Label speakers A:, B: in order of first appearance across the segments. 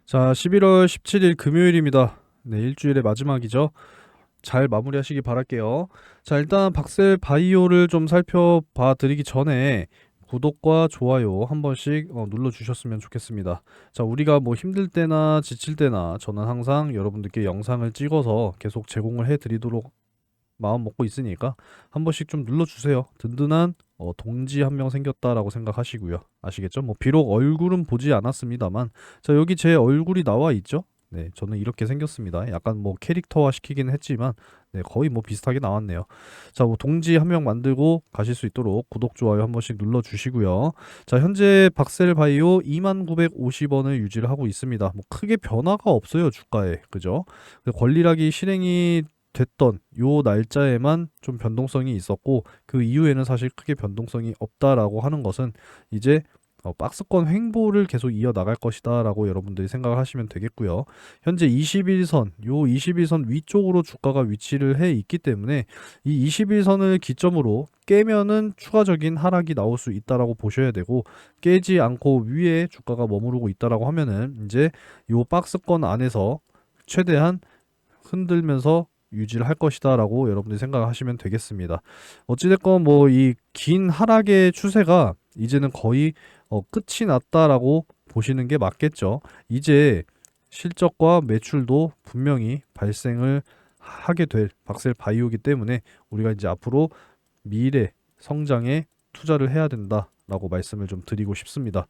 A: 자, 11월 17일 금요일입니다. 네, 일주일의 마지막이죠. 잘 마무리하시기 바랄게요. 자, 일단 박셀 바이오를 좀 살펴봐 드리기 전에 구독과 좋아요 한 번씩 눌러주셨으면 좋겠습니다. 자, 우리가 뭐 힘들 때나 지칠 때나 저는 항상 여러분들께 영상을 찍어서 계속 제공을 해 드리도록 마음 먹고 있으니까 한 번씩 좀 눌러주세요. 든든한 동지 한 명 생겼다라고 생각하시고요. 아시겠죠? 뭐 비록 얼굴은 보지 않았습니다만, 자, 여기 제 얼굴이 나와 있죠? 네, 저는 이렇게 생겼습니다. 약간 뭐 캐릭터화 시키긴 했지만, 네, 거의 뭐 비슷하게 나왔네요. 자, 뭐 동지 한 명 만들고 가실 수 있도록 구독, 좋아요 한 번씩 눌러주시고요. 자, 현재 박셀바이오 2950원을 유지를 하고 있습니다. 뭐 크게 변화가 없어요, 주가에. 그죠? 권리락이 실행이 됐던 요 날짜에만 좀 변동성이 있었고, 그 이후에는 사실 크게 변동성이 없다라고 하는 것은 이제 박스권 횡보를 계속 이어나갈 것이다 라고 여러분들이 생각을 하시면 되겠고요. 현재 21선, 요 21선 위쪽으로 주가가 위치를 해 있기 때문에 이 21선을 기점으로 깨면은 추가적인 하락이 나올 수 있다라고 보셔야 되고, 깨지 않고 위에 주가가 머무르고 있다라고 하면은 이제 요 박스권 안에서 최대한 흔들면서 유지를 할 것이다라고 여러분들이 생각하시면 되겠습니다. 어찌됐건 뭐 이 긴 하락의 추세가 이제는 거의 끝이 났다라고 보시는 게 맞겠죠. 이제 실적과 매출도 분명히 발생을 하게 될 박셀 바이오기 때문에 우리가 이제 앞으로 미래 성장에 투자를 해야 된다라고 말씀을 좀 드리고 싶습니다.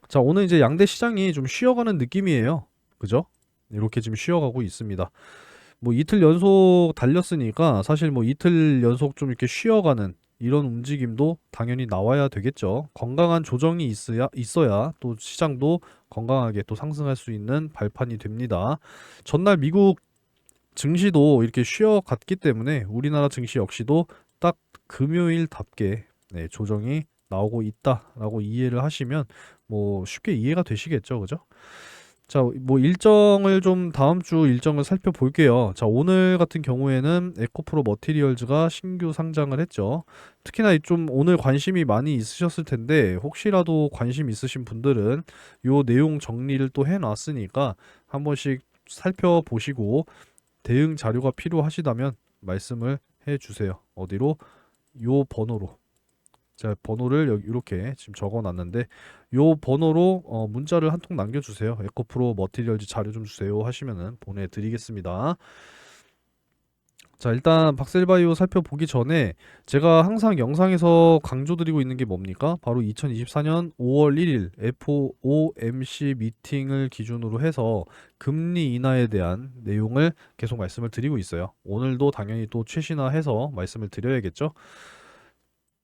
A: 자, 오늘 이제 양대 시장이 좀 쉬어가는 느낌이에요. 그죠? 이렇게 지금 쉬어가고 있습니다. 뭐 이틀 연속 달렸으니까 사실 뭐 이틀 연속 좀 이렇게 쉬어가는 이런 움직임도 당연히 나와야 되겠죠. 건강한 조정이 있어야 또 시장도 건강하게 또 상승할 수 있는 발판이 됩니다. 전날 미국 증시도 이렇게 쉬어갔기 때문에 우리나라 증시 역시도 딱 금요일답게 네, 조정이 나오고 있다라고 이해를 하시면 뭐 쉽게 이해가 되시겠죠, 그죠? 자, 뭐 일정을 좀 다음 주 일정을 살펴볼게요. 자, 오늘 같은 경우에는 에코프로 머티리얼즈가 신규 상장을 했죠. 특히나 좀 오늘 관심이 많이 있으셨을 텐데 혹시라도 관심 있으신 분들은 요 내용 정리를 또 해놨으니까 한 번씩 살펴보시고 대응 자료가 필요하시다면 말씀을 해주세요. 어디로? 요 번호로. 자, 번호를 여기 이렇게 지금 적어놨는데 요 번호로 문자를 한 통 남겨주세요. 에코프로 머티리얼즈 자료 좀 주세요 하시면은 보내드리겠습니다. 자, 일단 박셀바이오 살펴보기 전에 제가 항상 영상에서 강조드리고 있는 게 뭡니까? 바로 2024년 5월 1일 FOMC 미팅을 기준으로 해서 금리 인하에 대한 내용을 계속 말씀을 드리고 있어요. 오늘도 당연히 또 최신화해서 말씀을 드려야겠죠?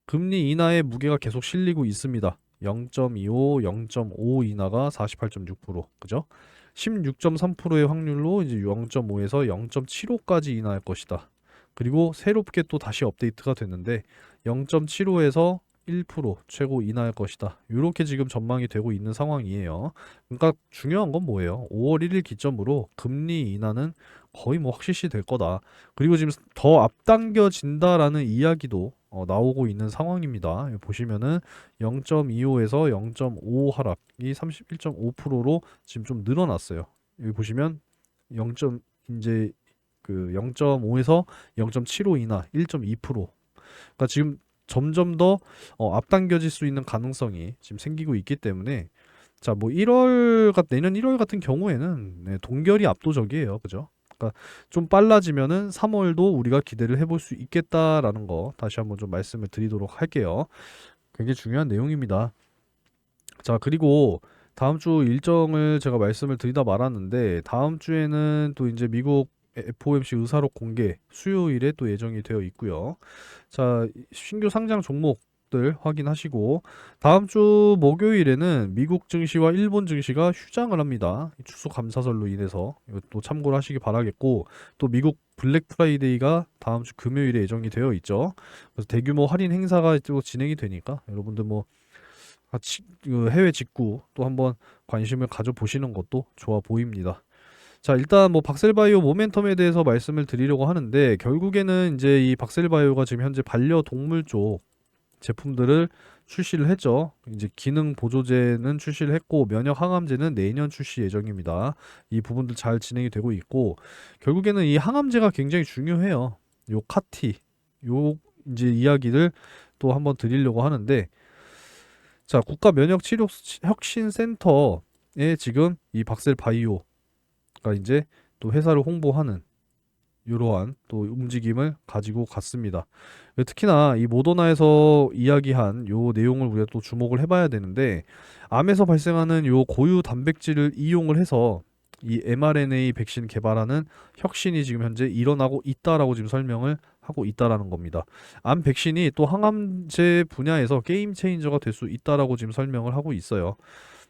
A: 금리 인하의 무게가 계속 실리고 있습니다. 0.25, 0.5 인하가 48.6%, 그죠? 16.3%의 확률로 이제 0.5에서 0.75까지 인하할 것이다. 그리고 새롭게 또 다시 업데이트가 됐는데 0.75에서 1% 최고 인하할 것이다. 이렇게 지금 전망이 되고 있는 상황이에요. 그러니까 중요한 건 뭐예요? 5월 1일 기점으로 금리 인하는 거의 뭐 확실시 될 거다. 그리고 지금 더 앞당겨진다라는 이야기도 나오고 있는 상황입니다. 여기 보시면은 0.25에서 0.5 하락이 31.5%로 지금 좀 늘어났어요. 여기 보시면 0. 이제 그 0.5에서 0.75 인하 1.2%. 그러니까 지금 점점 더 앞당겨질 수 있는 가능성이 지금 생기고 있기 때문에 자, 뭐 1월 내년 1월 같은 경우에는 네, 동결이 압도적이에요. 그죠? 그러니까 좀 빨라지면은 3월도 우리가 기대를 해볼 수 있겠다라는 거 다시 한번 좀 말씀을 드리도록 할게요. 굉장히 중요한 내용입니다. 자, 그리고 다음 주 일정을 제가 말씀을 드리다 말았는데 다음 주에는 또 이제 미국 FOMC 의사록 공개 수요일에 또 예정이 되어 있고요. 자, 신규 상장 종목들 확인하시고 다음 주 목요일에는 미국 증시와 일본 증시가 휴장을 합니다. 추수감사절로 인해서 이것도 참고를 하시기 바라겠고 또 미국 블랙 프라이데이가 다음 주 금요일에 예정이 되어 있죠. 그래서 대규모 할인 행사가 또 진행이 되니까 여러분들 뭐 같이 그 해외 직구 또 한번 관심을 가져보시는 것도 좋아 보입니다. 자, 일단 뭐 박셀바이오 모멘텀에 대해서 말씀을 드리려고 하는데 결국에는 이제 이 박셀바이오가 지금 현재 반려동물 쪽 제품들을 출시를 했죠. 이제 기능 보조제는 출시를 했고 면역 항암제는 내년 출시 예정입니다. 이 부분들 잘 진행이 되고 있고 결국에는 이 항암제가 굉장히 중요해요. 요 카티 요 이제 이야기를 또 한번 드리려고 하는데 자, 국가 면역 치료 혁신 센터에 지금 이 박셀 바이오가 이제 또 회사를 홍보하는 이러한 또 움직임을 가지고 갔습니다. 특히나 이 모더나에서 이야기한 요 내용을 우리가 또 주목을 해봐야 되는데 암에서 발생하는 요 고유 단백질을 이용을 해서 이 mRNA 백신 개발하는 혁신이 지금 현재 일어나고 있다라고 지금 설명을 하고 있다라는 겁니다. 암 백신이 또 항암제 분야에서 게임 체인저가 될 수 있다라고 지금 설명을 하고 있어요.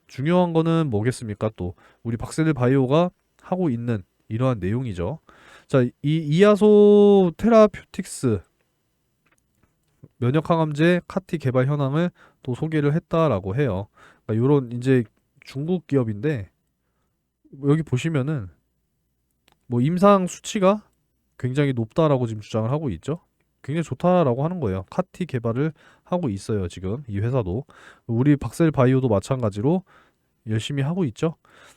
A: 중요한 거는 뭐겠습니까? 또 우리 박세들 바이오가 하고 있는 이러한 내용이죠. 자, 이 이아소 테라퓨틱스 면역 항암제 카티 개발 현황을 또 소개를 했다라고 해요. 그러니까 요런 이제 중국 기업인데 여기 보시면은 뭐 임상 수치가 굉장히 높다라고 지금 주장을 하고 있죠. 굉장히 좋다라고 하는 거예요. 카티 개발을 하고 있어요. 지금 이 회사도 우리 박셀 바이오도 마찬가지로 열심히 하고 있죠.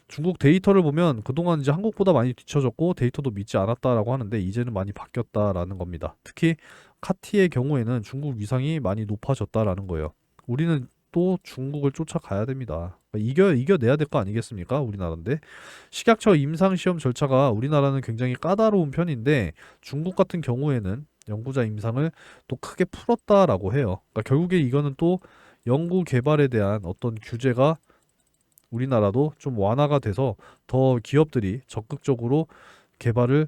A: 중국 데이터를 보면 그동안 이제 한국보다 많이 뒤처졌고 데이터도 믿지 않았다라고 하는데 이제는 많이 바뀌었다라는 겁니다. 특히 카티의 경우에는 중국 위상이 많이 높아졌다라는 거예요. 우리는 또 중국을 쫓아가야 됩니다. 이겨내야 될 거 아니겠습니까? 우리나라인데 식약처 임상시험 절차가 우리나라는 굉장히 까다로운 편인데 중국 같은 경우에는 연구자 임상을 또 크게 풀었다라고 해요. 그러니까 결국에 이거는 또 연구 개발에 대한 어떤 규제가 우리나라도 좀 완화가 돼서 더 기업들이 적극적으로 개발을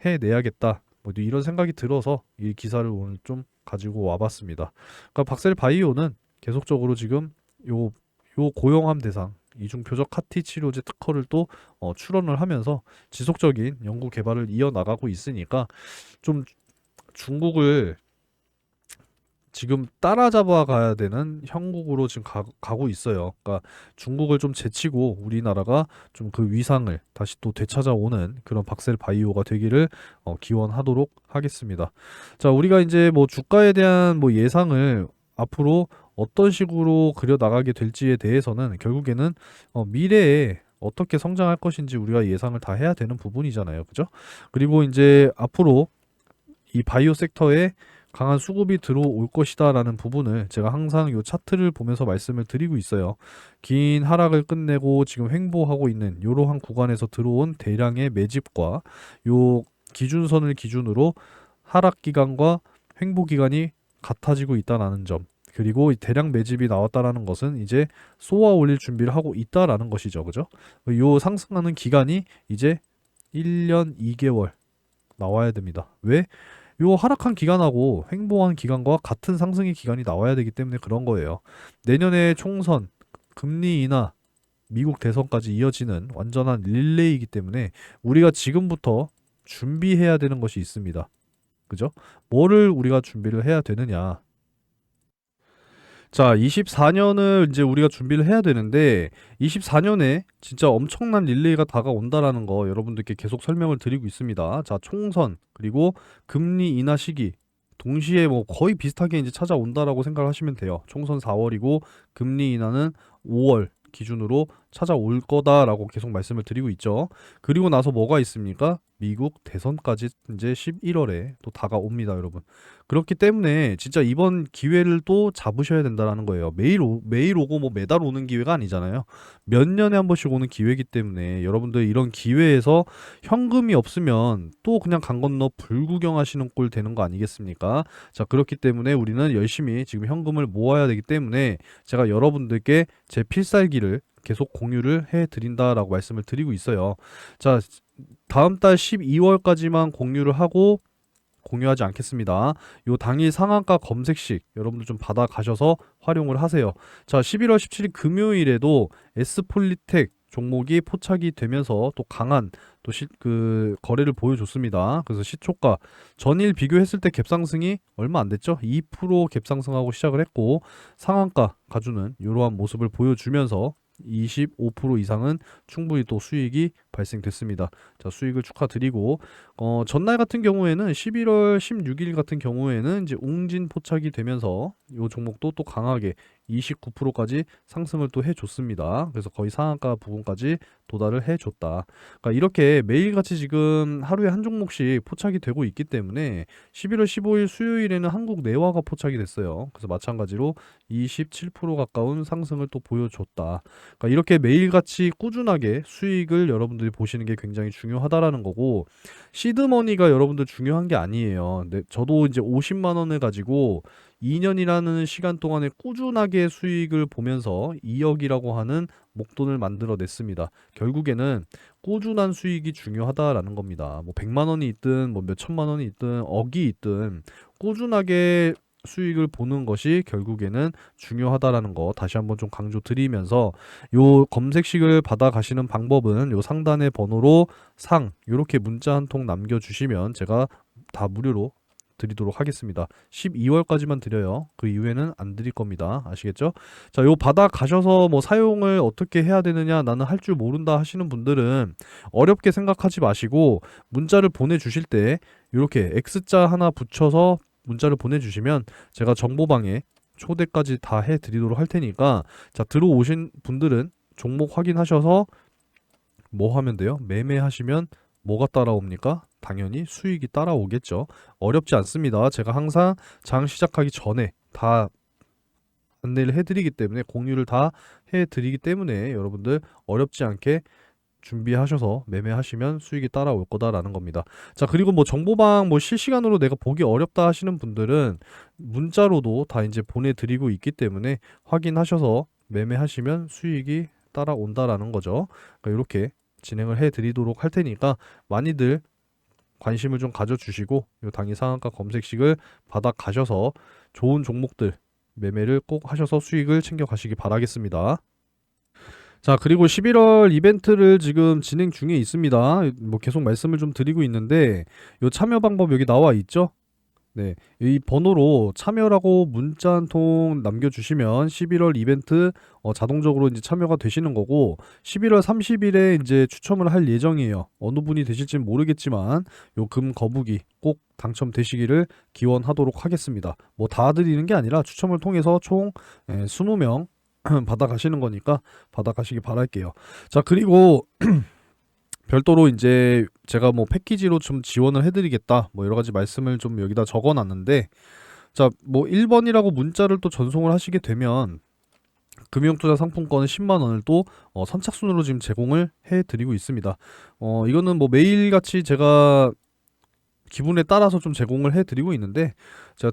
A: 해내야겠다. 뭐 이런 생각이 들어서 이 기사를 오늘 좀 가지고 와봤습니다. 그러니까 박셀 바이오는 계속적으로 지금 요 고용암 대상 이중 표적 카티 치료제 특허를 또 출원을 하면서 지속적인 연구 개발을 이어나가고 있으니까 좀 중국을 지금 따라잡아 가야 되는 형국으로 지금 가고 있어요. 그러니까 중국을 좀 제치고 우리나라가 좀 그 위상을 다시 또 되찾아오는 그런 박셀 바이오가 되기를 기원하도록 하겠습니다. 자, 우리가 이제 뭐 주가에 대한 뭐 예상을 앞으로 어떤 식으로 그려 나가게 될지에 대해서는 결국에는 미래에 어떻게 성장할 것인지 우리가 예상을 다 해야 되는 부분이잖아요. 그죠? 그리고 이제 앞으로 이 바이오 섹터에 강한 수급이 들어올 것이다라는 부분을 제가 항상 이 차트를 보면서 말씀을 드리고 있어요. 긴 하락을 끝내고 지금 횡보하고 있는 이러한 구간에서 들어온 대량의 매집과 요 기준선을 기준으로 하락 기간과 횡보 기간이 같아지고 있다라는 점. 그리고 이 대량 매집이 나왔다라는 것은 이제 쏘아 올릴 준비를 하고 있다라는 것이죠. 그죠? 요 상승하는 기간이 이제 1년 2개월 나와야 됩니다. 왜? 요 하락한 기간하고 횡보한 기간과 같은 상승의 기간이 나와야 되기 때문에 그런 거예요. 내년에 총선, 금리 인하, 미국 대선까지 이어지는 완전한 릴레이이기 때문에 우리가 지금부터 준비해야 되는 것이 있습니다. 그죠? 뭐를 우리가 준비를 해야 되느냐? 자, 24년을 이제 우리가 준비를 해야 되는데 24년에 진짜 엄청난 릴레이가 다가온다라는 거 여러분들께 계속 설명을 드리고 있습니다. 자, 총선 그리고 금리 인하 시기 동시에 뭐 거의 비슷하게 이제 찾아온다라고 생각을 하시면 돼요. 총선 4월이고 금리 인하는 5월 기준으로 찾아올 거다라고 계속 말씀을 드리고 있죠. 그리고 나서 뭐가 있습니까? 미국 대선까지 이제 11월에 또 다가옵니다, 여러분. 그렇기 때문에 진짜 이번 기회를 또 잡으셔야 된다라는 거예요. 매일 오고 뭐 매달 오는 기회가 아니잖아요. 몇 년에 한 번씩 오는 기회이기 때문에 여러분들 이런 기회에서 현금이 없으면 또 그냥 강 건너 불구경하시는 꼴 되는 거 아니겠습니까? 자, 그렇기 때문에 우리는 열심히 지금 현금을 모아야 되기 때문에 제가 여러분들께 제 필살기를 계속 공유를 해드린다라고 말씀을 드리고 있어요. 자, 다음 달 12월까지만 공유를 하고 공유하지 않겠습니다. 요 당일 상한가 검색식 여러분들 좀 받아 가셔서 활용을 하세요. 자, 11월 17일 금요일에도 S폴리텍 종목이 포착이 되면서 또 강한 또 그 거래를 보여줬습니다. 그래서 시초가 전일 비교했을 때 갭상승이 얼마 안 됐죠? 2% 갭상승하고 시작을 했고 상한가 가주는 이러한 모습을 보여주면서 25% 이상은 충분히 또 수익이 발생됐습니다. 자, 수익을 축하드리고 전날 같은 경우에는 11월 16일 같은 경우에는 이제 웅진 포착이 되면서 이 종목도 또 강하게 29%까지 상승을 또 해줬습니다. 그래서 거의 상한가 부분까지 도달을 해줬다. 그러니까 이렇게 매일같이 지금 하루에 한 종목씩 포착이 되고 있기 때문에 11월 15일 수요일에는 한국 내화가 포착이 됐어요. 그래서 마찬가지로 27% 가까운 상승을 또 보여줬다. 그러니까 이렇게 매일같이 꾸준하게 수익을 여러분들이 보시는 게 굉장히 중요하다라는 거고, 시드머니가 여러분들 중요한 게 아니에요. 근데 저도 이제 50만 원을 가지고 2년이라는 시간 동안에 꾸준하게 수익을 보면서 2억이라고 하는 목돈을 만들어냈습니다. 결국에는 꾸준한 수익이 중요하다라는 겁니다. 뭐 100만 원이 있든 뭐 몇천만 원이 있든 억이 있든 꾸준하게 수익을 보는 것이 결국에는 중요하다라는 거 다시 한번 좀 강조드리면서, 요 검색식을 받아 가시는 방법은 요 상단의 번호로 상 요렇게 문자 한 통 남겨주시면 제가 다 무료로 드리도록 하겠습니다. 12월까지만 드려요. 그 이후에는 안 드릴 겁니다. 아시겠죠? 자, 요 받아 가셔서 뭐 사용을 어떻게 해야 되느냐, 나는 할 줄 모른다 하시는 분들은 어렵게 생각하지 마시고 문자를 보내주실 때 요렇게 X자 하나 붙여서 문자를 보내주시면 제가 정보방에 초대까지 다 해드리도록 할 테니까, 자, 들어오신 분들은 종목 확인하셔서 뭐 하면 돼요? 매매하시면 뭐가 따라옵니까? 당연히 수익이 따라오겠죠. 어렵지 않습니다. 제가 항상 장 시작하기 전에 다 안내를 해드리기 때문에, 공유를 다 해드리기 때문에 여러분들 어렵지 않게 준비하셔서 매매하시면 수익이 따라올 거다라는 겁니다. 자, 그리고 뭐 정보방 뭐 실시간으로 내가 보기 어렵다 하시는 분들은 문자로도 다 이제 보내드리고 있기 때문에 확인하셔서 매매하시면 수익이 따라온다라는 거죠. 그러니까 이렇게 진행을 해드리도록 할 테니까 많이들 관심을 좀 가져주시고 요 당일 상한가 검색식을 받아 가셔서 좋은 종목들 매매를 꼭 하셔서 수익을 챙겨 가시기 바라겠습니다. 자, 그리고 11월 이벤트를 지금 진행 중에 있습니다. 뭐 계속 말씀을 좀 드리고 있는데, 요 참여 방법 여기 나와 있죠? 네, 이 번호로 참여라고 문자 한 통 남겨주시면 11월 이벤트 자동적으로 이제 참여가 되시는 거고, 11월 30일에 이제 추첨을 할 예정이에요. 어느 분이 되실지는 모르겠지만 요 금 거북이 꼭 당첨되시기를 기원하도록 하겠습니다. 뭐 다 드리는 게 아니라 추첨을 통해서 총 20명 받아가시는 거니까 받아가시기 바랄게요. 자, 그리고 별도로 이제 제가 뭐 패키지로 좀 지원을 해드리겠다 뭐 여러 가지 말씀을 좀 여기다 적어놨는데, 자, 뭐 1번이라고 문자를 또 전송을 하시게 되면 금융투자 상품권은 10만 원을 또 선착순으로 지금 제공을 해드리고 있습니다. 이거는 뭐 매일같이 제가 기분에 따라서 좀 제공을 해드리고 있는데, 제가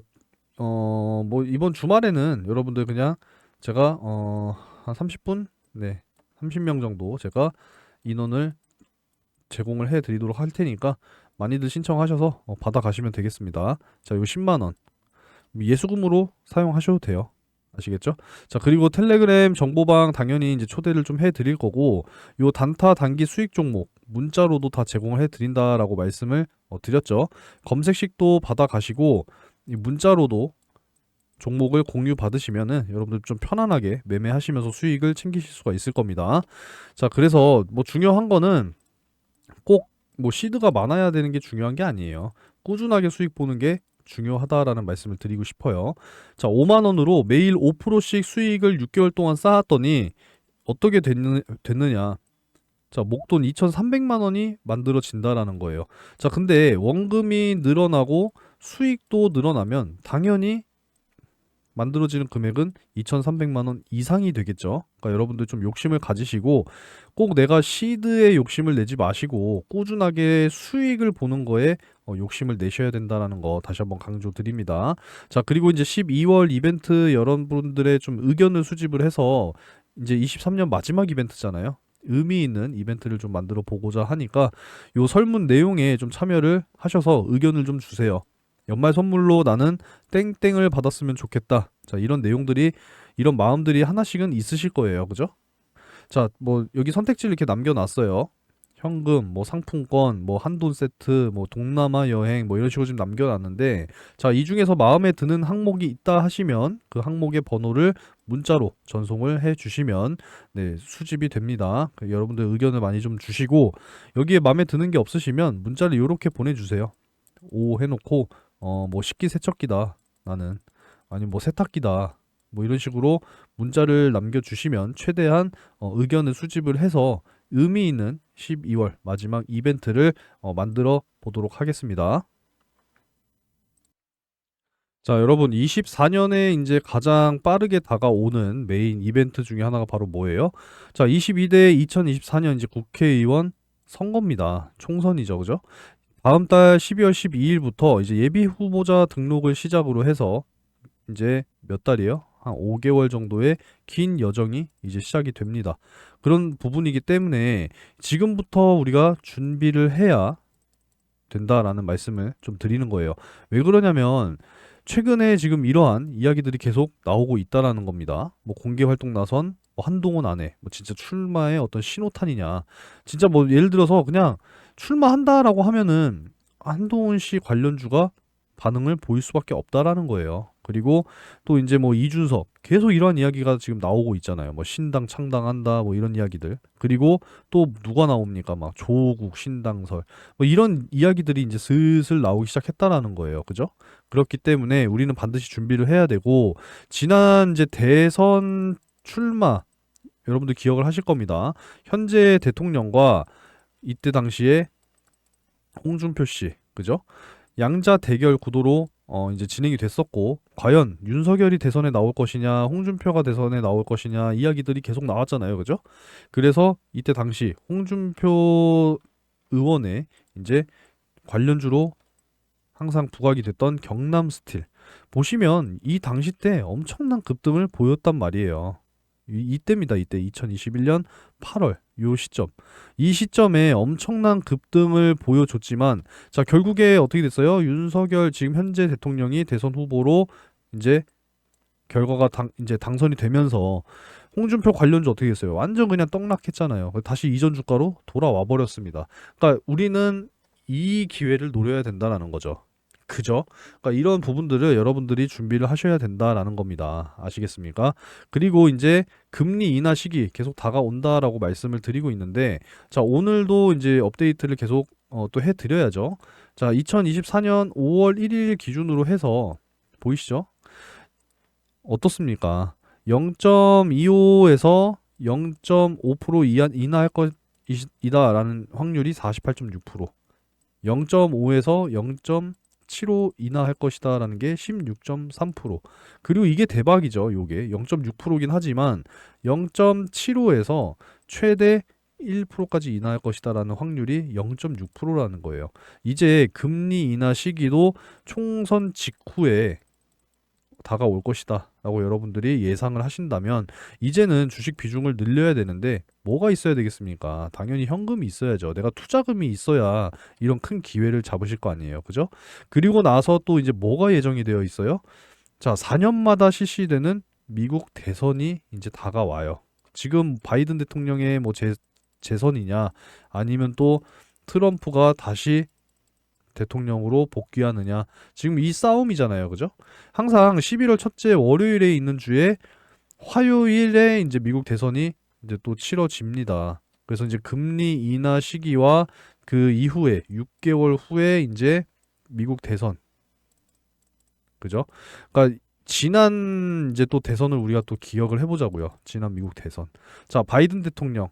A: 뭐 이번 주말에는 여러분들 그냥 제가 한 30분, 네, 30명 정도 제가 인원을 제공을 해드리도록 할 테니까 많이들 신청하셔서 받아 가시면 되겠습니다. 자, 요 10만 원 예수금으로 사용하셔도 돼요. 아시겠죠? 자, 그리고 텔레그램 정보방 당연히 이제 초대를 좀 해드릴 거고, 요 단타 단기 수익 종목 문자로도 다 제공을 해드린다라고 말씀을 드렸죠. 검색식도 받아 가시고 이 문자로도 종목을 공유 받으시면은 여러분들 좀 편안하게 매매하시면서 수익을 챙기실 수가 있을 겁니다. 자, 그래서 뭐 중요한 거는 꼭 뭐 시드가 많아야 되는 게 중요한 게 아니에요. 꾸준하게 수익 보는 게 중요하다라는 말씀을 드리고 싶어요. 자, 5만 원으로 매일 5%씩 수익을 6개월 동안 쌓았더니 어떻게 됐느냐? 자, 목돈 2,300만 원이 만들어진다라는 거예요. 자, 근데 원금이 늘어나고 수익도 늘어나면 당연히 만들어지는 금액은 2,300만 원 이상이 되겠죠. 그러니까 여러분들 좀 욕심을 가지시고 꼭 내가 시드에 욕심을 내지 마시고 꾸준하게 수익을 보는 거에 욕심을 내셔야 된다는 거 다시 한번 강조드립니다. 자, 그리고 이제 12월 이벤트 여러분들의 좀 의견을 수집을 해서 이제 23년 마지막 이벤트잖아요. 의미 있는 이벤트를 좀 만들어 보고자 하니까 요 설문 내용에 좀 참여를 하셔서 의견을 좀 주세요. 연말 선물로 나는 땡땡을 받았으면 좋겠다. 자, 이런 내용들이, 이런 마음들이 하나씩은 있으실 거예요. 그죠? 자, 뭐 여기 선택지를 이렇게 남겨놨어요. 현금, 뭐 상품권, 뭐 한돈 세트, 뭐 동남아 여행, 뭐 이런 식으로 지금 남겨놨는데, 자, 이 중에서 마음에 드는 항목이 있다 하시면 그 항목의 번호를 문자로 전송을 해 주시면 네, 수집이 됩니다. 여러분들 의견을 많이 좀 주시고, 여기에 마음에 드는 게 없으시면 문자를 이렇게 보내주세요. 오 해놓고 뭐 식기세척기다 나는, 아니면 뭐 세탁기다, 뭐 이런 식으로 문자를 남겨주시면 최대한 의견을 수집을 해서 의미 있는 12월 마지막 이벤트를 만들어 보도록 하겠습니다. 자, 여러분, 24년에 이제 가장 빠르게 다가오는 메인 이벤트 중에 하나가 바로 뭐예요? 자, 22대 2024년 이제 국회의원 선거입니다. 총선이죠, 그죠? 다음 달 12월 12일부터 이제 예비 후보자 등록을 시작으로 해서 이제 몇 달이에요? 한 5개월 정도의 긴 여정이 이제 시작이 됩니다. 그런 부분이기 때문에 지금부터 우리가 준비를 해야 된다라는 말씀을 좀 드리는 거예요. 왜 그러냐면 최근에 지금 이러한 이야기들이 계속 나오고 있다라는 겁니다. 뭐 공개 활동 나선 뭐 한동훈 안에 뭐 진짜 출마의 어떤 신호탄이냐. 진짜 뭐 예를 들어서 그냥 출마한다라고 하면은 한동훈 씨 관련주가 반응을 보일 수밖에 없다라는 거예요. 그리고 또 이제 뭐 이준석 계속 이러한 이야기가 지금 나오고 있잖아요. 뭐 신당 창당한다 뭐 이런 이야기들. 그리고 또 누가 나옵니까? 막 조국 신당설 뭐 이런 이야기들이 이제 슬슬 나오기 시작했다라는 거예요. 그죠? 그렇기 때문에 우리는 반드시 준비를 해야 되고, 지난 이제 대선 출마 여러분들 기억을 하실 겁니다. 현재 대통령과 이때 당시에 홍준표 씨, 그죠? 양자 대결 구도로 이제 진행이 됐었고, 과연 윤석열이 대선에 나올 것이냐, 홍준표가 대선에 나올 것이냐 이야기들이 계속 나왔잖아요, 그죠? 그래서 이때 당시 홍준표 의원의 이제 관련주로 항상 부각이 됐던 경남 스틸 보시면 이 당시 때 엄청난 급등을 보였단 말이에요. 이때입니다. 이때 2021년 8월 요 시점. 이 시점에 엄청난 급등을 보여줬지만 자, 결국에 어떻게 됐어요? 윤석열 지금 현재 대통령이 대선 후보로 이제 결과가 이제 당선이 되면서 홍준표 관련주 어떻게 됐어요? 완전 그냥 떡락했잖아요. 다시 이전 주가로 돌아와 버렸습니다. 그러니까 우리는 이 기회를 노려야 된다라는 거죠. 그죠? 그러니까 이런 부분들을 여러분들이 준비를 하셔야 된다라는 겁니다. 아시겠습니까? 그리고 이제 금리 인하 시기 계속 다가온다라고 말씀을 드리고 있는데, 자, 오늘도 이제 업데이트를 계속 또 해드려야죠. 자, 2024년 5월 1일 기준으로 해서 보이시죠? 어떻습니까? 0.25에서 0.5% 인하할 것이다라는 확률이 48.6%, 0.5에서 0.75 인하할 것이다라는 게 16.3%. 그리고 이게 대박이죠. 요게 0.6%긴 하지만 0.75에서 최대 1%까지 인하할 것이다라는 확률이 0.6%라는 거예요. 이제 금리 인하 시기도 총선 직후에 다가올 것이다 라고 여러분들이 예상을 하신다면, 이제는 주식 비중을 늘려야 되는데 뭐가 있어야 되겠습니까? 당연히 현금이 있어야죠. 내가 투자금이 있어야 이런 큰 기회를 잡으실 거 아니에요, 그죠? 그리고 나서 또 이제 뭐가 예정이 되어 있어요? 자, 4년마다 실시되는 미국 대선이 이제 다가와요. 지금 바이든 대통령의 뭐 재선이냐, 아니면 또 트럼프가 다시 대통령으로 복귀하느냐, 지금 이 싸움이잖아요, 그죠? 항상 11월 첫째 월요일에 있는 주에 화요일에 이제 미국 대선이 이제 또 치러집니다. 그래서 이제 금리 인하 시기와 그 이후에 6개월 후에 이제 미국 대선, 그죠? 그러니까 지난 이제 또 대선을 우리가 또 기억을 해보자고요. 지난 미국 대선. 자, 바이든 대통령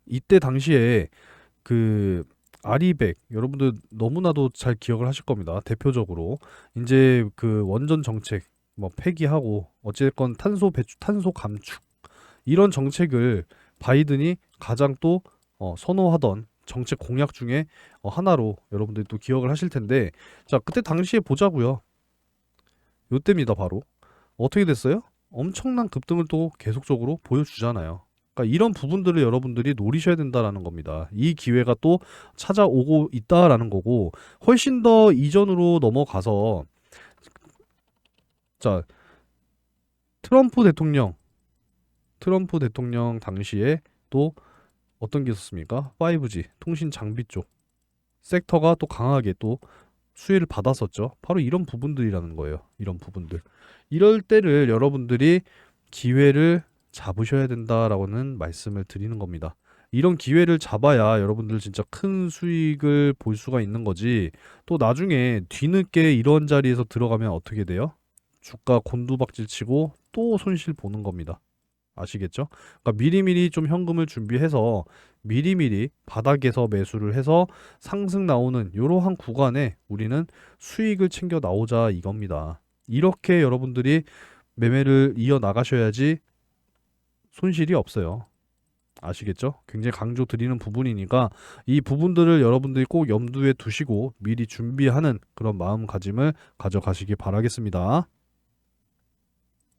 A: 이때 당시에 그 아리백 여러분들 너무나도 잘 기억을 하실 겁니다. 대표적으로 이제 그 원전 정책 뭐 폐기하고 어찌됐건 탄소 감축 이런 정책을 바이든이 가장 또 선호하던 정책 공약 중에 하나로 여러분들이 또 기억을 하실 텐데, 자, 그때 당시에 보자고요. 요때입니다. 바로 어떻게 됐어요? 엄청난 급등을 또 계속적으로 보여주잖아요. 그러니까 이런 부분들을 여러분들이 노리셔야 된다라는 겁니다. 이 기회가 또 찾아오고 있다라는 거고, 훨씬 더 이전으로 넘어가서 자, 트럼프 대통령 트럼프 대통령 당시에 또 어떤 게 있었습니까? 5G, 통신 장비 쪽 섹터가 또 강하게 또 수혜를 받았었죠. 바로 이런 부분들이라는 거예요. 이런 부분들. 이럴 때를 여러분들이 기회를 잡으셔야 된다라고는 말씀을 드리는 겁니다. 이런 기회를 잡아야 여러분들 진짜 큰 수익을 볼 수가 있는 거지. 또 나중에 뒤늦게 이런 자리에서 들어가면 어떻게 돼요? 주가 곤두박질 치고 또 손실 보는 겁니다. 아시겠죠? 그러니까 미리미리 좀 현금을 준비해서 미리미리 바닥에서 매수를 해서 상승 나오는 이러한 구간에 우리는 수익을 챙겨 나오자 이겁니다. 이렇게 여러분들이 매매를 이어 나가셔야지 손실이 없어요. 아시겠죠? 굉장히 강조 드리는 부분이니까 이 부분들을 여러분들이 꼭 염두에 두시고 미리 준비하는 그런 마음가짐을 가져가시기 바라겠습니다.